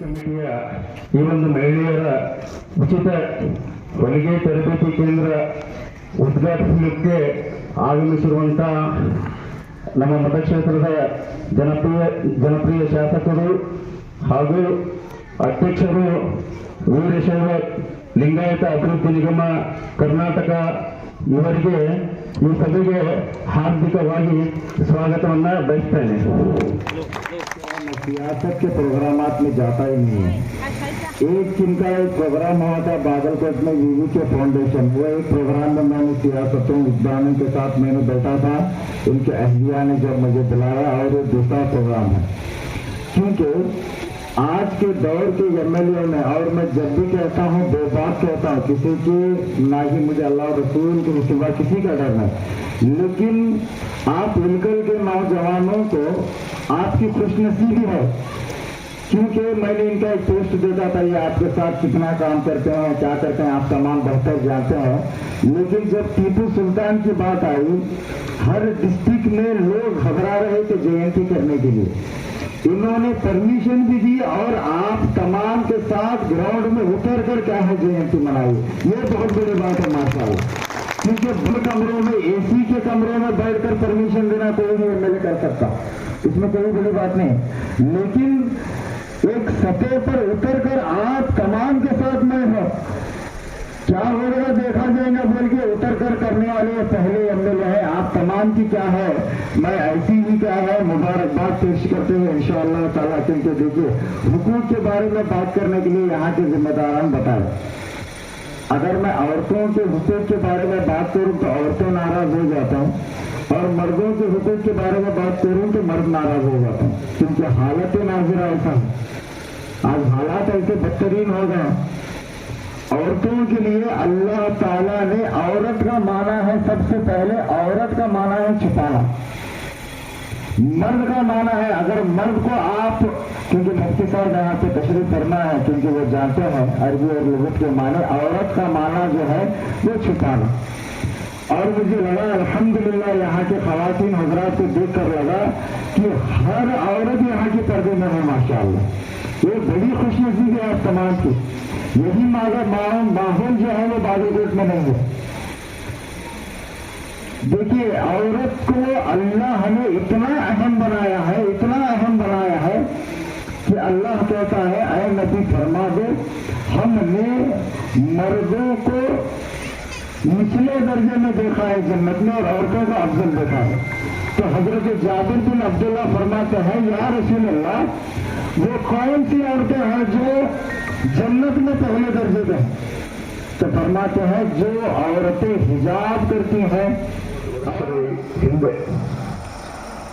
ಕಮಿಟಿಯ ಈ ಒಂದು ಮಹಿಳೆಯರ ಉಚಿತ ಹೊಲಿಗೆ ತರಬೇತಿ ಕೇಂದ್ರ ಉದ್ಘಾಟಿಸಲಿಕ್ಕೆ ಆಗಮಿಸಿರುವಂತಹ ನಮ್ಮ ಮತಕ್ಷೇತ್ರದ ಜನಪ್ರಿಯ ಶಾಸಕರು ಹಾಗೂ ಅಧ್ಯಕ್ಷರು ವೀರಶೈವ ಲಿಂಗಾಯತ ಅಭಿವೃದ್ಧಿ ನಿಗಮ ಕರ್ನಾಟಕ ಇವರಿಗೆ ಈ ಸಭೆಗೆ हार्दिकವಾಗಿ स्वागतವನ್ನ ಬಯಸ್ತೇನೆ। सियासत के प्रोग्रामात में जाता ही नहीं है। एक जिनका एक प्रोग्राम हुआ था बागलकोट में वीवी के फाउंडेशन, वो एक प्रोग्राम में मैंने सियासतों विद्वानों के साथ मैंने बैठा था, उनके अहलिया ने जब मुझे बुलाया, और ये दूसरा प्रोग्राम है। क्योंकि आज के दौर के एमएलए में, और मैं जब भी कहता हूँ दो बात कहता हूँ, किसी की ना ही मुझे अल्लाह रसूल के सिवा किसी का डर है, लेकिन आप मिलकर के नौजवानों को आपकी खुशनसीबी है, क्योंकि मैंने इनका एक पोस्ट देखा था, ये आपके साथ कितना काम करते हैं, क्या करते हैं, आप तमाम बेहतर जानते हैं। लेकिन जब टीपू सुल्तान की बात आई, हर डिस्ट्रिक्ट में लोग घबरा रहे थे जयंती करने के लिए, इन्होंने परमिशन भी दी, और आप तमाम के साथ ग्राउंड में उतर कर क्या है जयंती मनाई। ये बहुत बड़ी बात है माशाअल्लाह, क्योंकि बड़े कमरों में एसी के कमरों में बैठकर परमिशन देना कोई नहीं एमएलए कर सकता, इसमें कोई बड़ी बात नहीं। लेकिन एक सतह पर उतर कर आप तमाम के साथ में हो, क्या होगा देखा जाएगा बोल के उतर कर करने वाले पहले एमएलए है। आप तमाम की क्या है, मैं ऐसी ही क्या है मुबारकबाद पेश करते हुए इंशाअल्लाह ताला, क्योंकि देखिए हुकूक के बारे में बात करने के लिए यहाँ के जिम्मेदारान बताए। अगर मैं औरतों के हुकूक के बारे में बात करूं तो औरतें नाराज हो जाता हूं, और मर्दों के हुकूक के बारे में बात करूं तो मर्द नाराज हो जाता हूं, क्योंकि हालत नाज़िरा ऐसा है, आज हालात ऐसे बदतरीन हो गए। औरतों के लिए अल्लाह ताला ने, औरत का माना है सबसे पहले, औरत का माना है छुपाना, मर्द का माना है, अगर मर्द को आप, क्योंकि मुफ्ती साहब यहाँ पे तशरीफ करना है, क्योंकि वो जानते हैं अरबी और लुगत के माने, औरत का माना जो है वो छुपाना। और मुझे लगा अल्हम्दुलिल्लाह यहाँ के खवातीन हजरात को देख कर लगा कि हर औरत यहाँ के पर्दे में है माशाअल्लाह, ये बड़ी खुशनसीबी है आप तमाम की। यही माहौल जो है वो बागलकोट में नहीं है। देखिए औरत को अल्लाह ने इतना अहम बनाया है, इतना अहम बनाया है कि अल्लाह कहता है ऐ नबी फरमा दो, हमने मर्दों को निचले दर्जे में देखा है जन्नत में, और औरतों को अफजल देखा है। तो हजरत जाबिर बिन अब्दुल्ला फरमाते हैं या रसूल अल्लाह, वो कौन सी औरतें हैं जो जन्नत में पहले दर्जे पे हैं? तो फरमाते हैं जो औरतें हिजाब करती हैं। ಹಿಂದೆ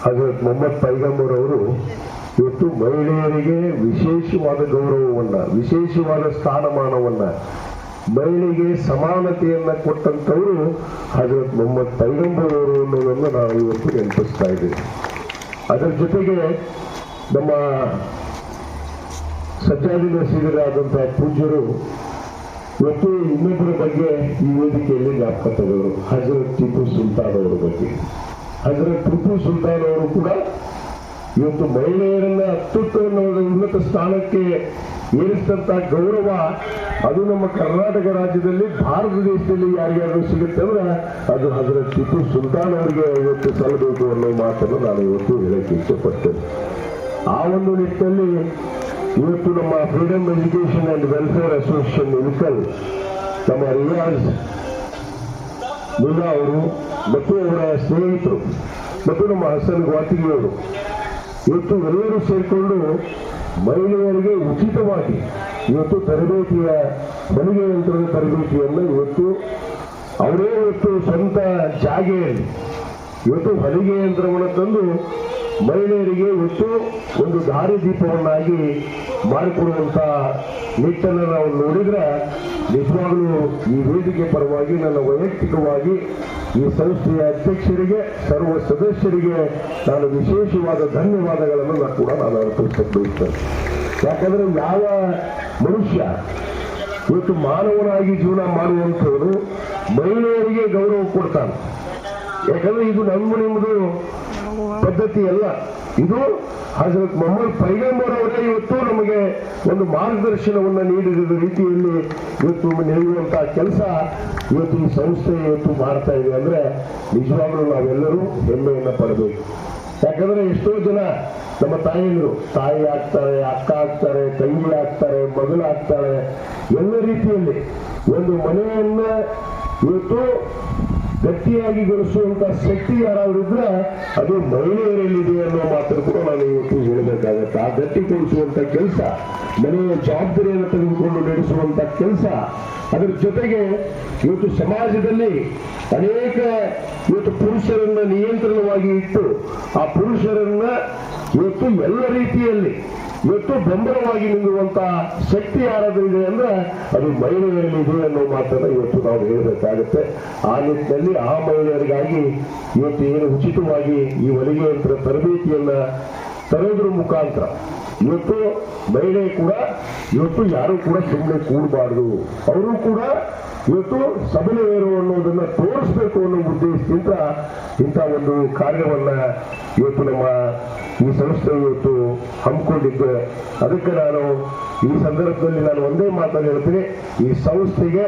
ಹಜರತ್ ಮೊಹಮ್ಮದ್ ಪೈಗಂಬರ್ ಅವರು ಇವತ್ತು ಮಹಿಳೆಯರಿಗೆ ವಿಶೇಷವಾದ ಗೌರವವನ್ನ, ವಿಶೇಷವಾದ ಸ್ಥಾನಮಾನವನ್ನ, ಮಹಿಳೆಗೆ ಸಮಾನತೆಯನ್ನ ಕೊಟ್ಟಂತವರು ಹಜರತ್ ಮೊಹಮ್ಮದ್ ಪೈಗಂಬರ್ ಅವರು ಅನ್ನೋದನ್ನು ನಾವು ಇವತ್ತು ನೆನಪಿಸ್ತಾ ಇದ್ದೇವೆ। ಅದರ ಜೊತೆಗೆ ನಮ್ಮ ಸಜ್ಜಾದಿನ ಶ್ರೀಗಳಾದಂತಹ ಪೂಜ್ಯರು ಇವತ್ತು ಇನ್ನೊಬ್ಬರ ಬಗ್ಗೆ ಈ ವೇದಿಕೆಯಲ್ಲಿ ಜ್ಞಾಪಕ ತೆಗೆದರು, ಹಜರತ್ ಟಿಪ್ಪು ಸುಲ್ತಾನ್ ಅವರ ಬಗ್ಗೆ। ಹಜರತ್ ಟಿಪ್ಪು ಸುಲ್ತಾನ್ ಅವರು ಕೂಡ ಇವತ್ತು ಮಹಿಳೆಯರನ್ನ ಅತ್ಯುತ್ತಮವಾದ ಉನ್ನತ ಸ್ಥಾನಕ್ಕೆ ಏರಿಸಿದಂತ ಗೌರವ ಅದು ನಮ್ಮ ಕರ್ನಾಟಕ ರಾಜ್ಯದಲ್ಲಿ, ಭಾರತ ದೇಶದಲ್ಲಿ ಯಾರ್ಯಾರು ಸಿಗುತ್ತೆ ಅಂದ್ರೆ ಅದು ಹಜರತ್ ಟಿಪ್ಪು ಸುಲ್ತಾನ್ ಅವರಿಗೆ ಇವತ್ತು ಸಲ್ಲಬೇಕು ಅನ್ನೋ ಮಾತನ್ನು ನಾನು ಇವತ್ತು ಹೇಳಕ್ಕೆ ಇಷ್ಟಪಡ್ತೇನೆ। ಆ ಒಂದು ನಿಟ್ಟಿನಲ್ಲಿ ಇವತ್ತು ನಮ್ಮ freedom education and welfare association Ilkal ನಮ್ಮ ರಿಯಾಜ್ ಮುಲ್ಲಾ ಅವರು ಮತ್ತು ಅವರ ಸ್ನೇಹಿತರು ಮತ್ತು ನಮ್ಮ ಹಸನ್ ವಾತಿಗಿಯವರು ಇವತ್ತು ಎಲ್ಲರೂ ಸೇರಿಕೊಂಡು ಮಹಿಳೆಯರಿಗೆ ಉಚಿತವಾಗಿ ಇವತ್ತು ತರಬೇತಿಯ ಹೊಲಿಗೆ ಯಂತ್ರದ ತರಬೇತಿಯನ್ನು ಇವತ್ತು ಅವರೇ ಇವತ್ತು ಸ್ವಂತ ಜಾಗೆಯಲ್ಲಿ ಇವತ್ತು ಹೊಲಿಗೆ ಯಂತ್ರವನ್ನು ತಂದು ಮಹಿಳೆಯರಿಗೆ ಇವತ್ತು ಒಂದು ದಾರಿದೀಪವನ್ನಾಗಿ ಮಾಡಿಕೊಡುವಂತ ನಿಟ್ಟನ್ನು ನಾವು ನೋಡಿದ್ರೆ ನಿಜವಾಗಲೂ ಈ ವೇದಿಕೆ ಪರವಾಗಿ ನನ್ನ ವೈಯಕ್ತಿಕವಾಗಿ ಈ ಸಂಸ್ಥೆಯ ಅಧ್ಯಕ್ಷರಿಗೆ, ಸರ್ವ ಸದಸ್ಯರಿಗೆ ನಾನು ವಿಶೇಷವಾದ ಧನ್ಯವಾದಗಳನ್ನು ಕೂಡ ನಾನು ಅರ್ಪಿಸಕ್ಕೆ ಬಯಸ್ತೇನೆ। ಯಾಕಂದ್ರೆ ಯಾವ ಮನುಷ್ಯ ಇವತ್ತು ಮಾನವನಾಗಿ ಜೀವನ ಮಾಡುವಂಥವರು ಮಹಿಳೆಯರಿಗೆ ಗೌರವ ಕೊಡ್ತಾನೆ, ಯಾಕಂದ್ರೆ ಇದು ನಿಮ್ಮದು ಪದ್ಧತಿ ಅಲ್ಲ. ಇದು ಹಜರತ್ ಮೊಹಮ್ಮದ್ ಪೈಗಂಬರ್ ಅವರೇ ಇವತ್ತು ನಮಗೆ ಒಂದು ಮಾರ್ಗದರ್ಶನವನ್ನ ನೀಡಿದ ರೀತಿಯಲ್ಲಿ ಇವತ್ತು ನಡೆಯುವಂತಹ ಕೆಲಸ ಇವತ್ತು ಈ ಸಂಸ್ಥೆ ಇವತ್ತು ಮಾಡ್ತಾ ಇದೆ ಅಂದ್ರೆ ನಿಜವಾಗ್ಲೂ ನಾವೆಲ್ಲರೂ ಹೆಮ್ಮೆಯನ್ನ ಪಡಬೇಕು. ಯಾಕಂದ್ರೆ ಎಷ್ಟೋ ಜನ ನಮ್ಮ ತಾಯಿಯರು ತಾಯಿ ಆಗ್ತಾರೆ, ಅಕ್ಕ ಆಗ್ತಾರೆ, ತಂಗಿ ಆಗ್ತಾರೆ, ಮಗಳಾಗ್ತಾರೆ, ಎಲ್ಲ ರೀತಿಯಲ್ಲಿ ಒಂದು ಮನೆಯನ್ನ ಇವತ್ತು ಗಟ್ಟಿಯಾಗಿ ಗಳಿಸುವಂತ ಶಕ್ತಿ ಯಾರಾದ್ರಿದ್ರೆ ಅದು ಮಹಿಳೆಯರಲ್ಲಿದೆ ಅನ್ನೋ ಮಾತನ್ನು ಕೂಡ ನಾನು ಇವತ್ತು ಹೇಳಬೇಕಾಗತ್ತೆ. ಆ ಗಟ್ಟಿಗೊಳಿಸುವಂತ ಕೆಲಸ, ಮನೆಯ ಜವಾಬ್ದಾರಿಯನ್ನು ತೆಗೆದುಕೊಂಡು ನಡೆಸುವಂತ ಕೆಲಸ, ಅದರ ಜೊತೆಗೆ ಇವತ್ತು ಸಮಾಜದಲ್ಲಿ ಅನೇಕ ಇವತ್ತು ಪುರುಷರನ್ನ ನಿಯಂತ್ರಣವಾಗಿ ಇಟ್ಟು ಆ ಪುರುಷರನ್ನ ಇವತ್ತು ಎಲ್ಲ ರೀತಿಯಲ್ಲಿ ಇವತ್ತು ಬೆಂಬಲವಾಗಿ ನಿಲ್ಲುವಂತಹ ಶಕ್ತಿ ಯಾರಾದ್ರೂ ಅಂದ್ರೆ ಅದು ಮಹಿಳೆಯರಲ್ಲಿದೆ ಅನ್ನೋ ಮಾತನ್ನ ಇವತ್ತು ನಾವು ಹೇಳಬೇಕಾಗುತ್ತೆ. ಆ ನಿಟ್ಟಿನಲ್ಲಿ ಆ ಮಹಿಳೆಯರಿಗಾಗಿ ಇವತ್ತು ಏನು ಉಚಿತವಾಗಿ ಈ ಹೊಲಿಗೆ ಯಂತ್ರ ತರಬೇತಿಯನ್ನ ತರೋದ್ರ ಮುಖಾಂತರ ಇವತ್ತು ಮಹಿಳೆ ಕೂಡ ಇವತ್ತು ಯಾರು ಕೂಡ ಸುಮ್ಮನೆ ಕೂಡಬಾರ್ದು, ಅವರು ಕೂಡ ಇವತ್ತು ಸಬಲೆಯರು ಅನ್ನೋದನ್ನ ತೋರಿಸ್ಬೇಕು ಅನ್ನೋ ಉದ್ದೇಶದಿಂದ ಇಂಥ ಒಂದು ಕಾರ್ಯವನ್ನ ಇವತ್ತು ನಮ್ಮ ಈ ಸಂಸ್ಥೆ ಇವತ್ತು ಹಮ್ಮಿಕೊಂಡಿದ್ದು. ಅದಕ್ಕೆ ನಾನು ಈ ಸಂದರ್ಭದಲ್ಲಿ ನಾನು ಒಂದೇ ಮಾತನ್ನು ಹೇಳ್ತೀನಿ, ಈ ಸಂಸ್ಥೆಗೆ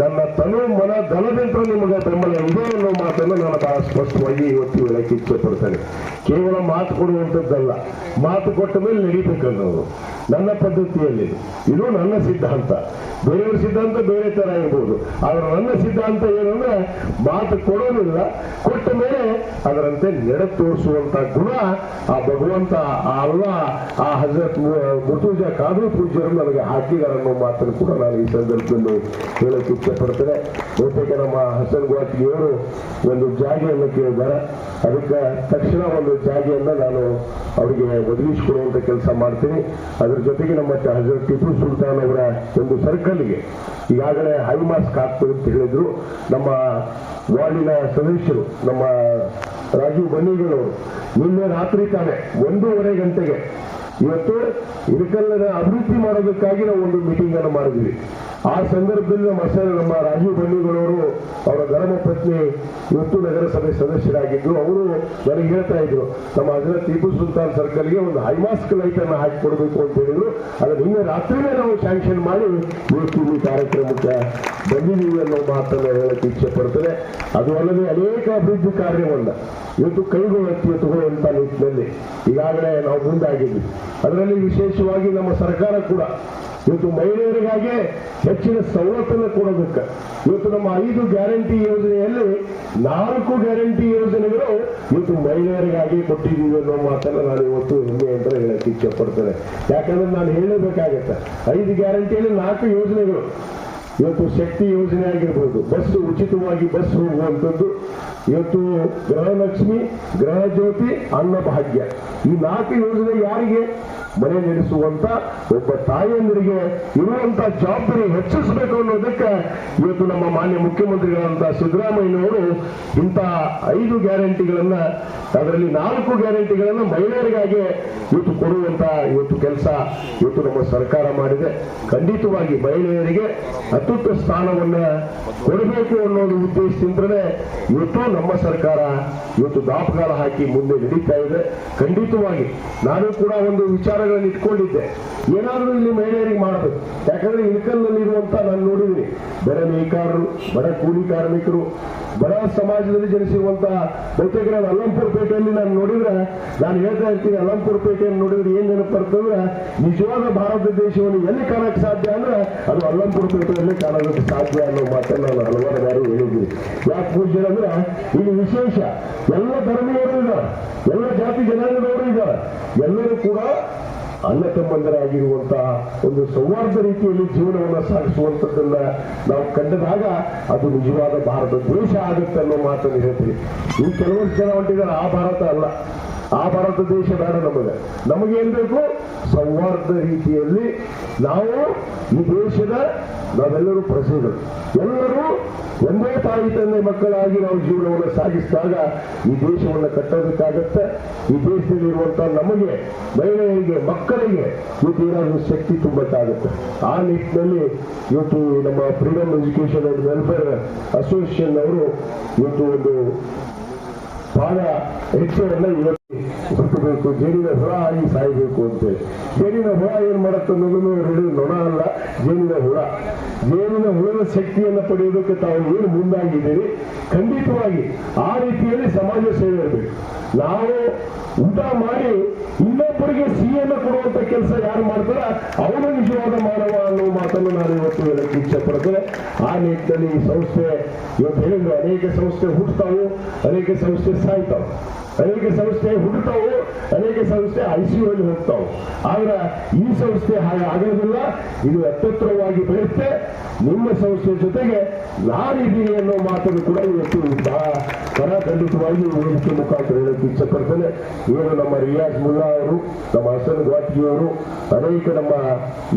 ನನ್ನ ತನು ಮನ ಧನದಿಂದ ನಿಮಗೆ ಬೆಂಬಲ ಇದೆ ಅನ್ನೋ ಮಾತನ್ನು ನಾನು ಬಹಳ ಸ್ಪಷ್ಟವಾಗಿ ಇವತ್ತು ಹೇಳಕ್ಕೆ ಇಚ್ಛೆ ಪಡ್ತೇನೆ. ಕೇವಲ ಮಾತು ಕೊಡುವಂಥದ್ದಲ್ಲ, ಮಾತು ಕೊಟ್ಟ ಮೇಲೆ ನಡೀಬೇಕನ್ನೋದು ನನ್ನ ಪದ್ಧತಿಯಲ್ಲಿ. ಇದು ನನ್ನ ಸಿದ್ಧಾಂತ. ಬೇರೆಯವ್ರ ಸಿದ್ಧಾಂತ ಬೇರೆ ತರ ಇರ್ಬೋದು, ಆದ್ರೆ ನನ್ನ ಸಿದ್ಧಾಂತ ಏನಂದ್ರೆ ಮಾತು ಕೊಡೋದಿಲ್ಲ, ಕೊಟ್ಟ ಮೇಲೆ ಅದರಂತೆ ನಡೆ ತೋರಿಸುವಂತ ಗುಣ ಆ ಭಗವಂತ, ಆ ಅಲ್ಲಾಹ್, ಆ ಹಜರತ್ ಮುರ್ತುಜಾ ಖಾದ್ರಿ ಪೂಜ್ಯರು ನನಗೆ ಹಾಕಿದ್ದಾರೆ ಅನ್ನೋ ಮಾತನ್ನು ಕೂಡ ನಾನು ಈ ಸಂದರ್ಭದಲ್ಲಿ ಹೇಳಕ್ಕೆ ಇಚ್ಛೆ ಪಡ್ತೇನೆ. ಬಹುತೇಕ ನಮ್ಮ ಹಸನ್ ಗುವಾತಿಯವರು ಒಂದು ಜಾಗೆಯನ್ನು ಕೇಳಿದ್ದಾರೆ, ಅದಕ್ಕೆ ತಕ್ಷಣ ಒಂದು ಜಾಗೆಯನ್ನ ನಾನು ಅವರಿಗೆ ಒದಗಿಸಿಕೊಡುವಂತ ಕೆಲಸ ಮಾಡ್ತೀನಿ. ಅದ್ರ ಜೊತೆಗೆ ನಮ್ಮ ಹಜರತ್ ಟಿಪ್ಪು ಸುಲ್ತಾನ್ ಅವರ ಒಂದು ಸರ್ಕಲ್ಗೆ ಈಗಾಗಲೇ ಹೈ ಮಾಸ್ಕ್ ಹಾಕ್ತದೆ ಅಂತ ಹೇಳಿದ್ರು. ನಮ್ಮ ವಾರ್ಡಿನ ಸದಸ್ಯರು ನಮ್ಮ ರಾಜೀವ್ ಬನ್ನಿಗಳವರು ನಿನ್ನೆ ರಾತ್ರಿ ತಾನೇ 1:30 ಗಂಟೆಗೆ ಇವತ್ತು ಇಳಕಲ್ಲನ ಅಭಿವೃದ್ಧಿ ಮಾಡೋದಕ್ಕಾಗಿ ನಾವು ಒಂದು ಮೀಟಿಂಗ್ ಅನ್ನು ಮಾಡಿದ್ವಿ. ಆ ಸಂದರ್ಭದಲ್ಲಿ ನಮ್ಮ ರಾಜೀವ್ ಬನ್ನಿಗಳವರು ಅವರ ಧರ್ಮ ಪತ್ನಿ ಇವತ್ತು ನಗರಸಭೆ ಸದಸ್ಯರಾಗಿದ್ರು. ಅವರು ನನಗೆ ಹೇಳ್ತಾ ಇದ್ರು, ನಮ್ಮ ಹಜರತ್ ಟಿಪ್ಪು ಸುಲ್ತಾನ್ ಸರ್ಕಲ್ಗೆ ಒಂದು ಹೈಮಾಸ್ಕ್ ಲೈಟ್ ಅನ್ನು ಹಾಕಿ ಕೊಡಬೇಕು ಅಂತ ಹೇಳಿದ್ರು. ಅದನ್ನು ನಿನ್ನೆ ರಾತ್ರಿನೇ ನಾವು ಸ್ಯಾಂಕ್ಷನ್ ಮಾಡಿ ಇವತ್ತು ಈ ಕಾರ್ಯಕ್ರಮಕ್ಕೆ ಬಂದಿದ್ದೀವಿ ಅನ್ನೋ ಮಾತನ್ನು ಹೇಳಕ್ಕೆ ಇಚ್ಛೆ ಪಡ್ತೇನೆ. ಅದು ಅಲ್ಲದೆ ಅನೇಕ ಅಭಿವೃದ್ಧಿ ಕಾರ್ಯವನ್ನ ಇವತ್ತು ಕೈಗೊಳ್ಳುವಂತ ನಿಟ್ಟಿನಲ್ಲಿ ಈಗಾಗಲೇ ನಾವು ಮುಂದಾಗಿದ್ವಿ. ಅದರಲ್ಲಿ ವಿಶೇಷವಾಗಿ ನಮ್ಮ ಸರ್ಕಾರ ಕೂಡ ಇವತ್ತು ಮಹಿಳೆಯರಿಗಾಗಿ ಹೆಚ್ಚಿನ ಸವಲತ್ತನ್ನು ಕೊಡೋದಕ್ಕೆ ಇವತ್ತು ನಮ್ಮ 5 ಗ್ಯಾರಂಟಿ ಯೋಜನೆಯಲ್ಲಿ 4 ಗ್ಯಾರಂಟಿ ಯೋಜನೆಗಳು ಇವತ್ತು ಮಹಿಳೆಯರಿಗಾಗಿ ಕೊಟ್ಟಿದ್ದೀವಿ ಅನ್ನೋ ಮಾತನ್ನು ನಾನು ಇವತ್ತು ಹೆಮ್ಮೆ ಅಂತ ಹೇಳಕ್ಕೆ ಇಚ್ಛೆ ಪಡ್ತೇನೆ. ಯಾಕಂದ್ರೆ ನಾನು ಹೇಳಬೇಕಾಗತ್ತೆ, 5 ಗ್ಯಾರಂಟಿಯಲ್ಲಿ 4 ಯೋಜನೆಗಳು ಇವತ್ತು ಶಕ್ತಿ ಯೋಜನೆ ಆಗಿರ್ಬೋದು, ಬಸ್ ಉಚಿತವಾಗಿ ಬಸ್ ಹೋಗುವಂಥದ್ದು, ಇವತ್ತು ಗೃಹಲಕ್ಷ್ಮಿ, ಗೃಹ ಜ್ಯೋತಿ, ಅನ್ನಭಾಗ್ಯ, ಈ 4 ಯೋಜನೆ ಯಾರಿಗೆ? ಮನೆ ನಡೆಸುವಂತ ಒಬ್ಬ ತಾಯಿಯಂದರಿಗೆ ಇರುವಂತ ಜವಾಬ್ದಾರಿ ಹೆಚ್ಚಿಸಬೇಕು ಅನ್ನೋದಕ್ಕೆ ಇವತ್ತು ನಮ್ಮ ಮಾನ್ಯ ಮುಖ್ಯಮಂತ್ರಿಗಳಂತ ಸಿದ್ದರಾಮಯ್ಯನವರು ಇಂಥ 5 ಗ್ಯಾರಂಟಿಗಳನ್ನ, ಅದರಲ್ಲಿ 4 ಗ್ಯಾರಂಟಿಗಳನ್ನ ಮಹಿಳೆಯರಿಗಾಗಿ ಇವತ್ತು ಕೊಡುವಂತ ಇವತ್ತು ಕೆಲಸ ಇವತ್ತು ನಮ್ಮ ಸರ್ಕಾರ ಮಾಡಿದೆ. ಖಂಡಿತವಾಗಿ ಮಹಿಳೆಯರಿಗೆ ಅತ್ಯುತ್ತಮ ಸ್ಥಾನವನ್ನ ಕೊಡಬೇಕು ಅನ್ನೋದು ಉದ್ದೇಶದಿಂದಲೇ ಇವತ್ತು ನಮ್ಮ ಸರ್ಕಾರ ಇವತ್ತು ದಾಪಗಾಲ ಹಾಕಿ ಮುಂದೆ ನಡೀತಾ ಇದೆ. ಖಂಡಿತವಾಗಿ ನಾನು ಕೂಡ ಒಂದು ವಿಚಾರಗಳನ್ನು ಇಟ್ಕೊಂಡಿದ್ದೆ, ಏನಾದರೂ ಇಲ್ಲಿ ಮಹಿಳೆಯರಿಗೆ ಮಾಡಬೇಕು. ಯಾಕಂದ್ರೆ ಇಳಕಲ್ನಲ್ಲಿರುವಂತ ನಾನು ನೋಡಿದ್ದೀನಿ, ಬಡ ನೇಕಾರರು, ಬಡ ಕೂಲಿ ಕಾರ್ಮಿಕರು, ಬಡ ಸಮಾಜದಲ್ಲಿ ಜನಿಸಿರುವಂತಹ ಬಹುತೇಕ ನಾನು ಅಲ್ಲಂಪುರ ಪೇಟೆಯಲ್ಲಿ ನಾನು ನೋಡಿದ್ರೆ, ನಾನು ಹೇಳ್ತಾ ಇರ್ತೀನಿ, ಅಲ್ಲಂಪುರ ಪೇಟೆಯನ್ನು ನೋಡಿದ್ರೆ ಏನ್ ನೆನಪು ಬರ್ತಂದ್ರೆ ನಿಜವಾದ ಭಾರತ ದೇಶವನ್ನು ಎಲ್ಲಿ ಕಾಣಕ್ಕೆ ಸಾಧ್ಯ ಅಂದ್ರೆ ಅದು ಅಲ್ಲಂಪುರ ಪೇಟೆಯಲ್ಲಿ ಕಾಣೋದಕ್ಕೆ ಸಾಧ್ಯ ಅನ್ನೋ ಮಾತನ್ನು ನಾನು ಹಲವಾರು ಬಾರಿ ಹೇಳಿದ್ದೀನಿ. ಯಾಕೆ ಪೂಜ್ಯ ಅಂದ್ರೆ ಇಲ್ಲಿ ವಿಶೇಷ ಎಲ್ಲ ಧರ್ಮೀಯರು ಇದ್ದಾರೆ, ಎಲ್ಲ ಜಾತಿ ಜನಾಂಗದವರು ಇದ್ದಾರೆ, ಎಲ್ಲರೂ ಕೂಡ ಅಣ್ಣ ತಮ್ಮಂದರಾಗಿರುವಂತಹ ಒಂದು ಸೌಹಾರ್ದ ರೀತಿಯಲ್ಲಿ ಜೀವನವನ್ನು ಸಾಗಿಸುವಂಥದ್ದನ್ನ ನಾವು ಕಂಡದಾಗ ಅದು ನಿಜವಾದ ಭಾರತ ದೇಶ ಆಗುತ್ತೆ ಅನ್ನೋ ಮಾತನ್ನು ಹೇಳ್ತೀವಿ. ಈ ಕೆಲವಷ್ಟು ಜನ ಹೊಂಟಿದ್ದಾರೆ, ಆ ಭಾರತ ಅಲ್ಲ, ಆ ಭಾರತ ದೇಶ ಬೇಡ ನಮಗೇನ್ ಬೇಕು? ಸೌಹಾರ್ದ ರೀತಿಯಲ್ಲಿ ನಾವು ಈ ದೇಶದ ನಾವೆಲ್ಲರೂ ಪ್ರಜೆಗಳು, ಎಲ್ಲರೂ ಒಂದೇ ತಾಯಿ ತಂದೆ ಮಕ್ಕಳಾಗಿ ನಾವು ಜೀವನವನ್ನು ಸಾಗಿಸಿದಾಗ ಈ ದೇಶವನ್ನು ಕಟ್ಟೋದಕ್ಕಾಗತ್ತೆ. ಈ ದೇಶದಲ್ಲಿರುವಂತಹ ನಮಗೆ, ಮಹಿಳೆಯರಿಗೆ, ಮಕ್ಕಳಿಗೆ ಇವತ್ತು ಏನಾದರೂ ಶಕ್ತಿ ತುಂಬಕ್ಕಾಗುತ್ತೆ. ಆ ನಿಟ್ಟಿನಲ್ಲಿ ಇವತ್ತು ನಮ್ಮ freedom education and welfare association ಅವರು ಇವತ್ತು ಒಂದು ಬಹಳ ಹೆಚ್ಚಳನ್ನ ಇವತ್ತು ಹುಟ್ಟಬೇಕು, ಜೇನಿನ ಹುಳ ಆಗಿ ಸಾಯಬೇಕು ಅಂತೇಳಿ. ಜೇನಿನ ಹುಳ ಏನ್ ಮಾಡುತ್ತೆ ಅನ್ನೋದನ್ನು ಹೇಳಿ ನೊಣ ಅಲ್ಲ, ಜೇನಿನ ಹುಳ. ಜೇನಿನ ಹುಳದ ಶಕ್ತಿಯನ್ನು ಪಡೆಯೋದಕ್ಕೆ ತಾವು ಏನು ಮುಂದಾಗಿದ್ದೀರಿ, ಖಂಡಿತವಾಗಿ ಆ ರೀತಿಯಲ್ಲಿ ಸಮಾಜ ಸೇವೆ ಇರಬೇಕು. ನಾವು ಊಟ ಮಾಡಿ ಇನ್ನೊಬ್ಬರಿಗೆ ಸಿಹಿಯನ್ನು ಕೊಡುವಂತ ಕೆಲಸ ಯಾರು ಮಾಡ್ತಾರ ಅವನು ನಿಜವಾದ ಮಾನವ ಅನ್ನೋ ಮಾತನ್ನು ನಾನು ಇವತ್ತು ಹೇಳಕ್ಕೆ ಇಚ್ಛೆ ಪಡ್ತೇನೆ. ಆ ನಿಟ್ಟಿನಲ್ಲಿ ಈ ಸಂಸ್ಥೆ ಇವತ್ತು ಹೇಳಿದ್ರು, ಅನೇಕ ಸಂಸ್ಥೆ ಹುಟ್ಟುತ್ತಾವು, ಅನೇಕ ಸಂಸ್ಥೆ ಸಾಯ್ತಾವು, ಅನೇಕ ಸಂಸ್ಥೆ ಹುಟ್ಟುತ್ತಾವು, ಅನೇಕ ಸಂಸ್ಥೆ ICU ಅಲ್ಲಿ ಹೋಗ್ತಾವು. ಆದ್ರೆ ಈ ಸಂಸ್ಥೆ ಹಾಗೆ ಆಗೋದಿಲ್ಲ. ಇದು ಅತ್ಯುತ್ತರವಾಗಿ ಬೆಳೆಯುತ್ತೆ. ನಿಮ್ಮ ಸಂಸ್ಥೆ ಜೊತೆಗೆ ನಾನಿದ್ದೀನಿ ಅನ್ನೋ ಮಾತನ್ನು ಕೂಡ ಇವತ್ತು ಬಹಳ ಖಂಡಿತವಾಗಿ ವೇದಿಕೆ ಮುಖಾಂತರ ಹೇಳಕ್ಕೆ ಇಚ್ಛೆ ಪಡ್ತೇನೆ. ಏನು ನಮ್ಮ ರಿಯಾಜ್ ಮುಲ್ಲಾ ಅವರು, ನಮ್ಮ ಹಸನ್ ಘಾಟ್ಗಿ ಅವರು, ಅನೇಕ ನಮ್ಮ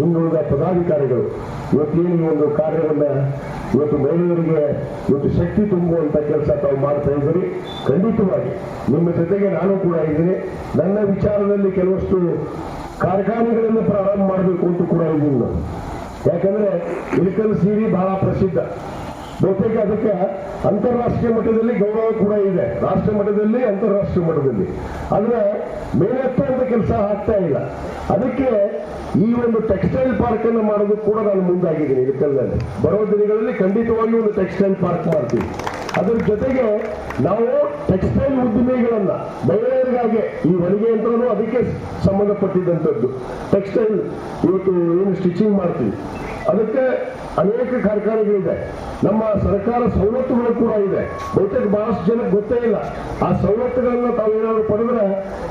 ಇನ್ನುಳಿದ ಪದಾಧಿಕಾರಿಗಳು ಇವತ್ತೇನು ಈ ಒಂದು ಕಾರ್ಯವನ್ನ ಇವತ್ತು ಮಹಿಳೆಯರಿಗೆ ಇವತ್ತು ಶಕ್ತಿ ತುಂಬುವಂತ ಕೆಲಸ ತಾವು ಮಾಡ್ತಾ ಇದ್ದೀರಿ. ಖಂಡಿತವಾಗಿ ನಿಮ್ಮ ಜೊತೆಗೆ ನಾನು ಕೂಡ ಇದ್ದೀನಿ. ನನ್ನ ವಿಚಾರದಲ್ಲಿ ಕೆಲವಷ್ಟು ಕಾರ್ಖಾನೆಗಳನ್ನು ಪ್ರಾರಂಭ ಮಾಡಬೇಕು ಅಂತ ಕೂಡ ಇದ್ದೀನಿ ನಾನು. ಯಾಕಂದ್ರೆ ಇಳಕಲ್ ಸೀರೆ ಬಹಳ ಪ್ರಸಿದ್ಧ. ಬಹುತೇಕ ಅದಕ್ಕೆ ಅಂತಾರಾಷ್ಟ್ರೀಯ ಮಟ್ಟದಲ್ಲಿ ಗೌರವ ಕೂಡ ಇದೆ, ರಾಷ್ಟ್ರ ಮಟ್ಟದಲ್ಲಿ ಅಂತಾರಾಷ್ಟ್ರೀಯ ಮಟ್ಟದಲ್ಲಿ. ಆದ್ರೆ ಮೇಲೆತ್ತುವಂತ ಕೆಲಸ ಆಗ್ತಾ ಇಲ್ಲ. ಅದಕ್ಕೆ ಈ ಒಂದು ಟೆಕ್ಸ್ಟೈಲ್ ಪಾರ್ಕ್ ಅನ್ನು ಮಾಡೋದಕ್ಕೆ ಕೂಡ ನಾನು ಮುಂದಾಗಿದ್ದೀನಿ. ಇಳಕಲ್ನಲ್ಲಿ ಬರೋ ದಿನಗಳಲ್ಲಿ ಖಂಡಿತವಾಗಿ ಒಂದು ಟೆಕ್ಸ್ಟೈಲ್ ಪಾರ್ಕ್ ಮಾಡ್ತೀವಿ. ಅದರ ಜೊತೆಗೆ ನಾವು ಟೆಕ್ಸ್ಟೈಲ್ ಉದ್ದಿಮೆಗಳನ್ನ ಮಹಿಳೆಯರಿಗಾಗಿ ಈ ಹೊಲಿಗೆ ಯಂತ್ರನೂ ಅದಕ್ಕೆ ಸಂಬಂಧಪಟ್ಟಿದ್ದಂಥದ್ದು. ಟೆಕ್ಸ್ಟೈಲ್ ಇವತ್ತು ಏನು ಸ್ಟಿಚಿಂಗ್ ಮಾಡ್ತೀವಿ ಅದಕ್ಕೆ ಅನೇಕ ಕಾರ್ಖಾನೆಗಳಿದೆ. ನಮ್ಮ ಸರ್ಕಾರ ಸವಲತ್ತುಗಳು ಕೂಡ ಇದೆ. ಬಹುತೇಕ ಬಹಳಷ್ಟು ಜನಕ್ಕೆ ಗೊತ್ತೇ ಇಲ್ಲ. ಆ ಸವಲತ್ತುಗಳನ್ನ ತಾವೇನಾದ್ರು ಪಡೆದ್ರೆ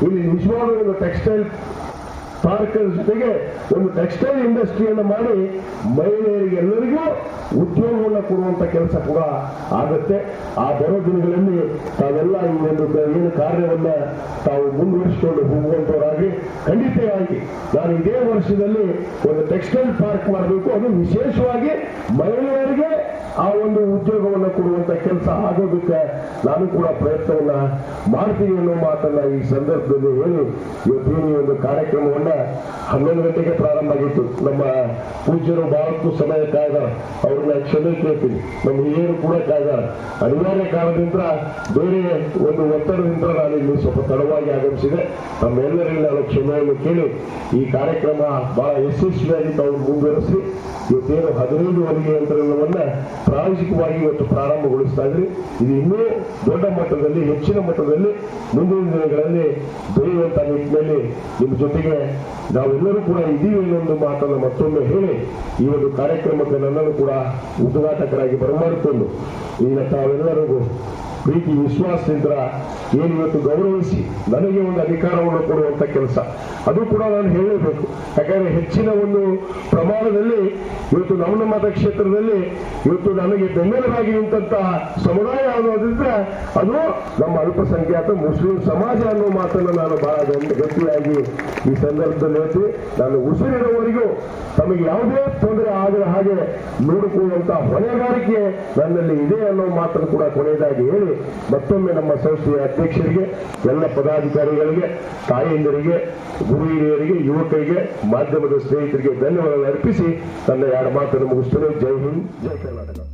ಇಲ್ಲಿ ನಿಜವಾದ ಒಂದು ಟೆಕ್ಸ್ಟೈಲ್ ಪಾರ್ಕ್ ಜೊತೆಗೆ ಒಂದು ಟೆಕ್ಸ್ಟೈಲ್ ಇಂಡಸ್ಟ್ರಿಯನ್ನು ಮಾಡಿ ಮಹಿಳೆಯರಿಗೆ ಎಲ್ಲರಿಗೂ ಉದ್ಯೋಗವನ್ನು ಕೊಡುವಂತ ಕೆಲಸ ಕೂಡ ಆಗುತ್ತೆ. ಆ ಬರೋ ದಿನಗಳಲ್ಲಿ ತಾವೆಲ್ಲ ಈ ಒಂದು ಏನು ಕಾರ್ಯವನ್ನ ತಾವು ಮುಂದುವರಿಸಿಕೊಂಡು ಹೋಗುವಂತವರಾಗಿ ಖಂಡಿತವಾಗಿ ನಾನು ಇದೇ ವರ್ಷದಲ್ಲಿ ಒಂದು ಟೆಕ್ಸ್ಟೈಲ್ ಪಾರ್ಕ್ ಮಾಡಬೇಕು. ಅದು ವಿಶೇಷವಾಗಿ ಮಹಿಳೆಯರಿಗೆ ಆ ಒಂದು ಉದ್ಯೋಗವನ್ನು ಕೊಡುವಂತ ಕೆಲಸ ಆಗೋದಕ್ಕೆ ನಾನು ಕೂಡ ಪ್ರಯತ್ನವನ್ನ ಮಾಡ್ತೀನಿ ಅನ್ನೋ ಮಾತನ್ನ ಈ ಸಂದರ್ಭದಲ್ಲಿ ಹೇಳಿ ಇವತ್ತೇನು ಒಂದು ಕಾರ್ಯಕ್ರಮವನ್ನ 11 ಗಂಟೆಗೆ ಪ್ರಾರಂಭ ಆಗಿತ್ತು. ನಮ್ಮ ಪೂಜ್ಯರು ಬಹಳಷ್ಟು ಸಮಯ ಕಾಯ್ದಾರ, ಅವ್ರನ್ನ ಕ್ಷಮೆ ಕೇಳ್ತೀನಿ. ನಮ್ಮ ಹಿರಿಯರು ಕೂಡ ಕಾಯ್ದಾರ. ಅನಿವಾರ್ಯ ಕಾರಣದಿಂದ ಬೇರೆ ಒಂದು ಒತ್ತಡದಿಂದ ನಾನು ಇಲ್ಲಿ ಸ್ವಲ್ಪ ತಡವಾಗಿ ಆಗಮಿಸಿದೆ. ನಮ್ಮೆಲ್ಲರಲ್ಲಿ ನಾನು ಕ್ಷಮೆಯನ್ನು ಕೇಳಿ ಈ ಕಾರ್ಯಕ್ರಮ ಬಹಳ ಯಶಸ್ವಿಯಾಗಿ ತಾವು ಮುಂದುವರೆಸಿ ಇವತ್ತೇನು 15 ಹೊಲಿಗೆ ಯಂತ್ರವನ್ನ ಪ್ರಾಯೋಗಿಕವಾಗಿ ಇವತ್ತು ಪ್ರಾರಂಭಗೊಳಿಸ್ತಾ ಇದ್ರಿ. ಇದು ಇನ್ನೂ ದೊಡ್ಡ ಮಟ್ಟದಲ್ಲಿ, ಹೆಚ್ಚಿನ ಮಟ್ಟದಲ್ಲಿ ಮುಂದಿನ ದಿನಗಳಲ್ಲಿ ಬೆಳೆಯುವಂತ ನಿಟ್ಟಿನಲ್ಲಿ ನಿಮ್ಮ ಜೊತೆಗೆ ನಾವೆಲ್ಲರೂ ಕೂಡ ಇದೀವಿ ಅನ್ನೊಂದು ಮಾತನ್ನು ಮತ್ತೊಮ್ಮೆ ಹೇಳಿ ಈ ಒಂದು ಕಾರ್ಯಕ್ರಮಕ್ಕೆ ನನ್ನನ್ನು ಕೂಡ ಉದ್ಘಾಟಕರಾಗಿ ಬರಮಾಡಿಕೊಂಡು ಈಗ ತಾವೆಲ್ಲರಿಗೂ ಪ್ರೀತಿ ವಿಶ್ವಾಸದಿಂದ ಏನು ಇವತ್ತು ಗೌರವಿಸಿ ನನಗೆ ಒಂದು ಅಧಿಕಾರವನ್ನು ಕೊಡುವಂತ ಕೆಲಸ ಅದು ಕೂಡ ನಾನು ಹೇಳಬೇಕು. ಯಾಕಂದ್ರೆ ಹೆಚ್ಚಿನ ಒಂದು ಪ್ರಮಾಣದಲ್ಲಿ ಇವತ್ತು ನಮ್ಮ ಮತಕ್ಷೇತ್ರದಲ್ಲಿ ಇವತ್ತು ನನಗೆ ಬೆಂಬಲವಾಗಿ ನಿಂತಹ ಸಮುದಾಯ ಅನ್ನೋದ್ರಿಂದ ಅದು ನಮ್ಮ ಅಲ್ಪಸಂಖ್ಯಾತ ಮುಸ್ಲಿಂ ಸಮಾಜ ಅನ್ನೋ ಮಾತನ್ನು ನಾನು ಬಹಳ ಗಟ್ಟಿಯಾಗಿ ಈ ಸಂದರ್ಭದಲ್ಲಿ ಹೇಳ್ತೀನಿ. ನಾನು ಉಸಿರಿರುವವರೆಗೂ ತಮಗೆ ಯಾವುದೇ ತೊಂದರೆ ಆಗದ ಹಾಗೆ ನೋಡಿಕೊಳ್ಳುವಂತ ಹೊಣೆಗಾರಿಕೆ ನನ್ನಲ್ಲಿ ಇದೆ ಅನ್ನೋ ಮಾತನ್ನು ಕೂಡ ಕೊನೆಯದಾಗಿ ಹೇಳಿ ಮತ್ತೊಮ್ಮೆ ನಮ್ಮ ಸಂಸ್ಥೆಯ ಅಧ್ಯಕ್ಷರಿಗೆ, ಎಲ್ಲ ಪದಾಧಿಕಾರಿಗಳಿಗೆ, ತಾಯಂದಿರಿಗೆ, ಗುರು ಹಿರಿಯರಿಗೆ, ಯುವಕರಿಗೆ, ಮಾಧ್ಯಮದ ಸ್ನೇಹಿತರಿಗೆ ಧನ್ಯವಾದ ಅರ್ಪಿಸಿ ನನ್ನ 2 ಮಾತನ್ನು ಮುಗಿಸ್ತೇನೆ. ಜೈ ಹಿಂದ್, ಜೈ ಕರ್ನಾಟಕ.